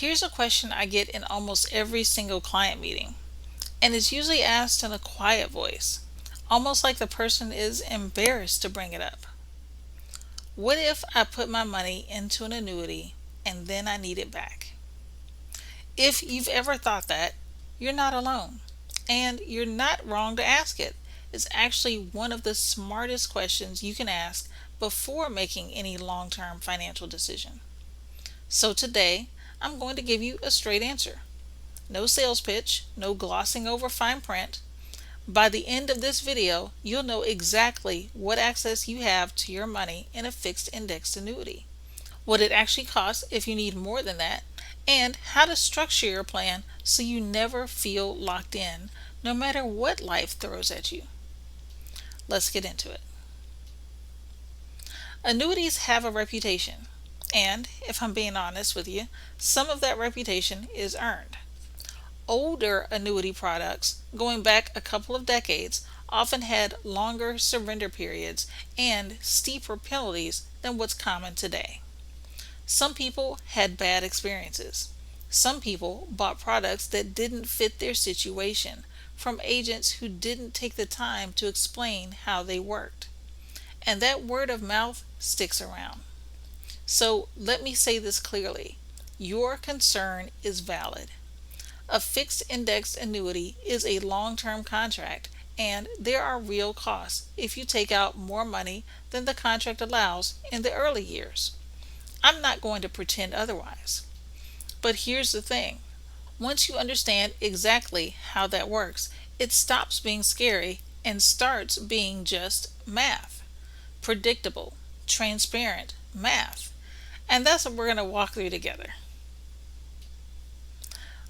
Here's a question I get in almost every single client meeting, and it's usually asked in a quiet voice, almost like the person is embarrassed to bring it up. What if I put my money into an annuity and then I need it back? If you've ever thought that, you're not alone. And you're not wrong to ask it. It's actually one of the smartest questions you can ask before making any long term financial decision. So today, I'm going to give you a straight answer. No sales pitch, no glossing over fine print. By the end of this video, you'll know exactly what access you have to your money in a fixed indexed annuity, what it actually costs if you need more than that, and how to structure your plan so you never feel locked in, no matter what life throws at you. Let's get into it. Annuities have a reputation, and if I'm being honest with you, some of that reputation is earned. Older annuity products, going back a couple of decades, often had longer surrender periods and steeper penalties than what's common today. Some people had bad experiences. Some people bought products that didn't fit their situation from agents who didn't take the time to explain how they worked. And that word of mouth sticks around. So let me say this clearly. Your concern is valid. A fixed indexed annuity is a long-term contract, and there are real costs if you take out more money than the contract allows in the early years. I'm not going to pretend otherwise. But here's the thing. Once you understand exactly how that works, it stops being scary and starts being just math. Predictable, transparent math. And that's what we're going to walk through together.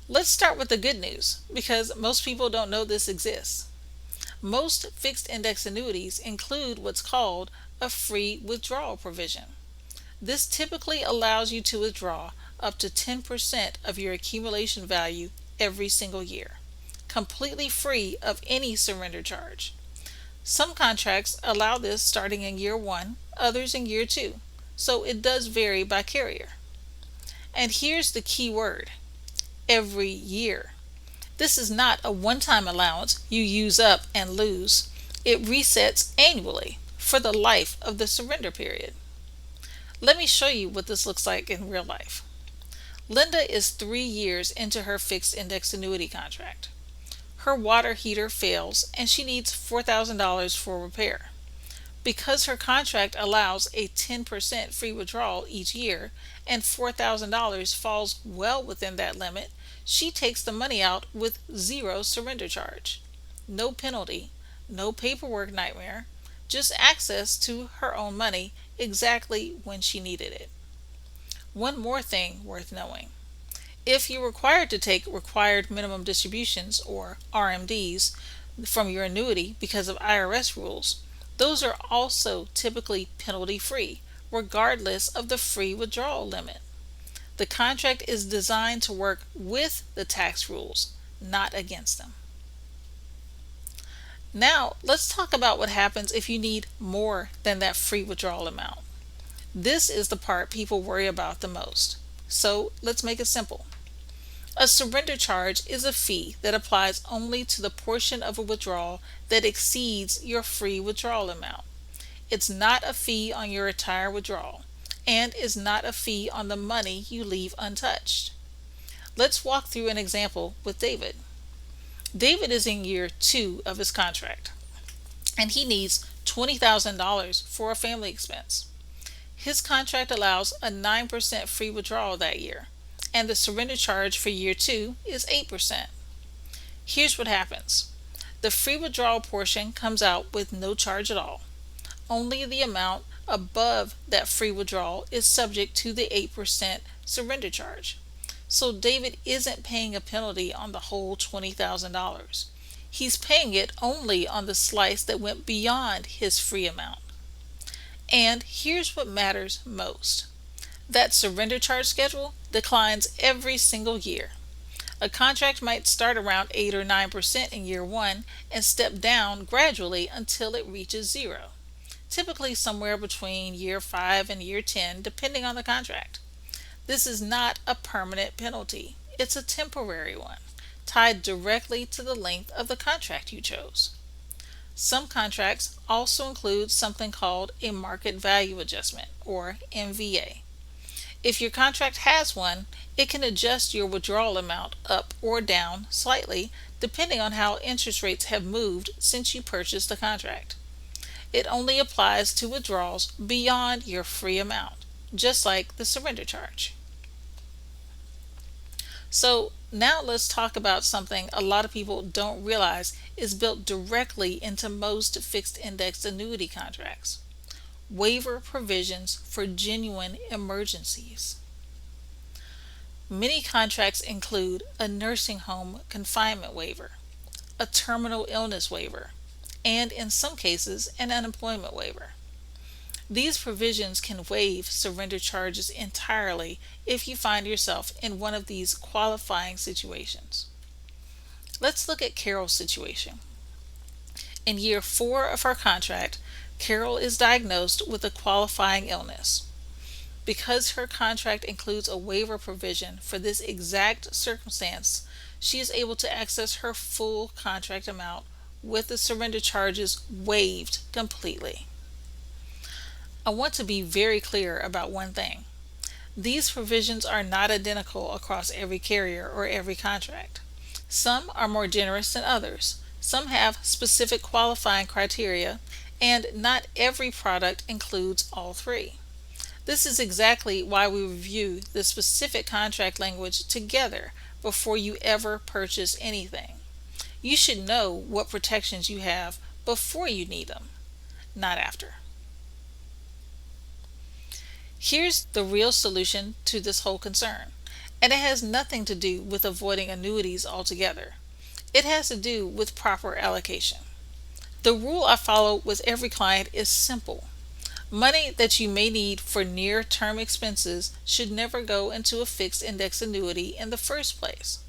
Let's start with the good news because most people don't know this exists. Most fixed index annuities include what's called a free withdrawal provision. This typically allows you to withdraw up to 10% of your accumulation value every single year, completely free of any surrender charge. Some contracts allow this starting in year 1, others in year 2, so it does vary by carrier. And here's the key word: every year. This is not a one-time allowance you use up and lose. It resets annually for the life of the surrender period. Let me show you what this looks like in real life. Linda is 3 years into her fixed index annuity contract. Her water heater fails and she needs $4,000 for repair. Because her contract allows a 10% free withdrawal each year and $4,000 falls well within that limit, she takes the money out with zero surrender charge. No penalty, no paperwork nightmare, just access to her own money exactly when she needed it. One more thing worth knowing. If you're required to take required minimum distributions or RMDs from your annuity because of IRS rules, those are also typically penalty free, regardless of the free withdrawal limit. The contract is designed to work with the tax rules, not against them. Now, let's talk about what happens if you need more than that free withdrawal amount. This is the part people worry about the most. So, let's make it simple. A surrender charge is a fee that applies only to the portion of a withdrawal that exceeds your free withdrawal amount. It's not a fee on your entire withdrawal, and is not a fee on the money you leave untouched. Let's walk through an example with David. David is in year 2 of his contract, and he needs $20,000 for a family expense. His contract allows a 9% free withdrawal that year, and the surrender charge for year 2 is 8%. Here's what happens. The free withdrawal portion comes out with no charge at all. Only the amount above that free withdrawal is subject to the 8% surrender charge. So David isn't paying a penalty on the whole $20,000. He's paying it only on the slice that went beyond his free amount. And here's what matters most. That surrender charge schedule declines every single year. A contract might start around 8 or 9% in year 1 and step down gradually until it reaches 0, typically somewhere between year 5 and year 10, depending on the contract. This is not a permanent penalty, it's a temporary one, tied directly to the length of the contract you chose. Some contracts also include something called a market value adjustment, or MVA. If your contract has one, it can adjust your withdrawal amount up or down slightly depending on how interest rates have moved since you purchased the contract. It only applies to withdrawals beyond your free amount, just like the surrender charge. So now let's talk about something a lot of people don't realize is built directly into most fixed indexed annuity contracts: waiver provisions for genuine emergencies. Many contracts include a nursing home confinement waiver, a terminal illness waiver, and in some cases, an unemployment waiver. These provisions can waive surrender charges entirely if you find yourself in one of these qualifying situations. Let's look at Carol's situation. In year 4 of her contract, Carol is diagnosed with a qualifying illness. Because her contract includes a waiver provision for this exact circumstance, she is able to access her full contract amount with the surrender charges waived completely. I want to be very clear about one thing. These provisions are not identical across every carrier or every contract. Some are more generous than others. Some have specific qualifying criteria, and not every product includes all three. This is exactly why we review the specific contract language together before you ever purchase anything. You should know what protections you have before you need them, not after. Here's the real solution to this whole concern, and it has nothing to do with avoiding annuities altogether. It has to do with proper allocation. The rule I follow with every client is simple. Money that you may need for near-term expenses should never go into a fixed index annuity in the first place.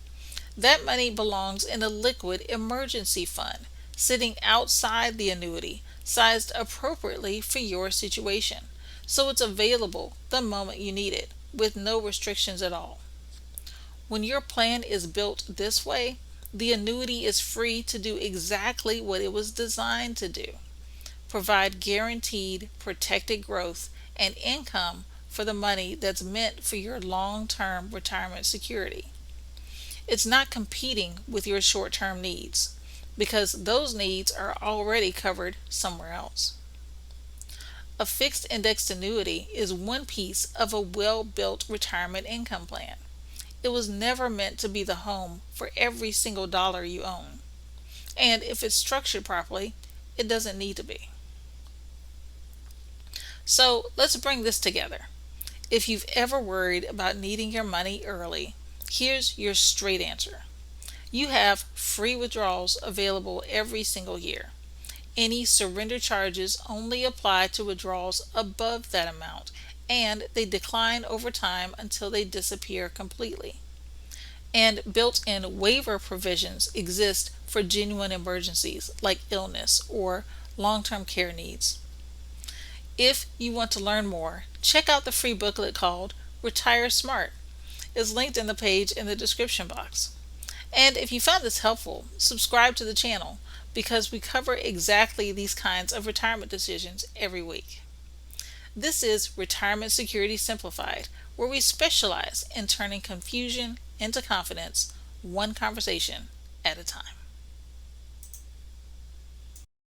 That money belongs in a liquid emergency fund, sitting outside the annuity, sized appropriately for your situation, so it's available the moment you need it, with no restrictions at all. When your plan is built this way, the annuity is free to do exactly what it was designed to do: provide guaranteed, protected growth and income for the money that's meant for your long-term retirement security. It's not competing with your short-term needs, because those needs are already covered somewhere else. A fixed indexed annuity is one piece of a well-built retirement income plan. It was never meant to be the home for every single dollar you own. And if it's structured properly, it doesn't need to be. So let's bring this together. If you've ever worried about needing your money early, here's your straight answer. You have free withdrawals available every single year. Any surrender charges only apply to withdrawals above that amount, and they decline over time until they disappear completely. And built-in waiver provisions exist for genuine emergencies like illness or long-term care needs. If you want to learn more, check out the free booklet called Retire Smart. It's linked in the page in the description box. And if you found this helpful, subscribe to the channel, because we cover exactly these kinds of retirement decisions every week. This is Retirement Security Simplified, where we specialize in turning confusion into confidence, one conversation at a time.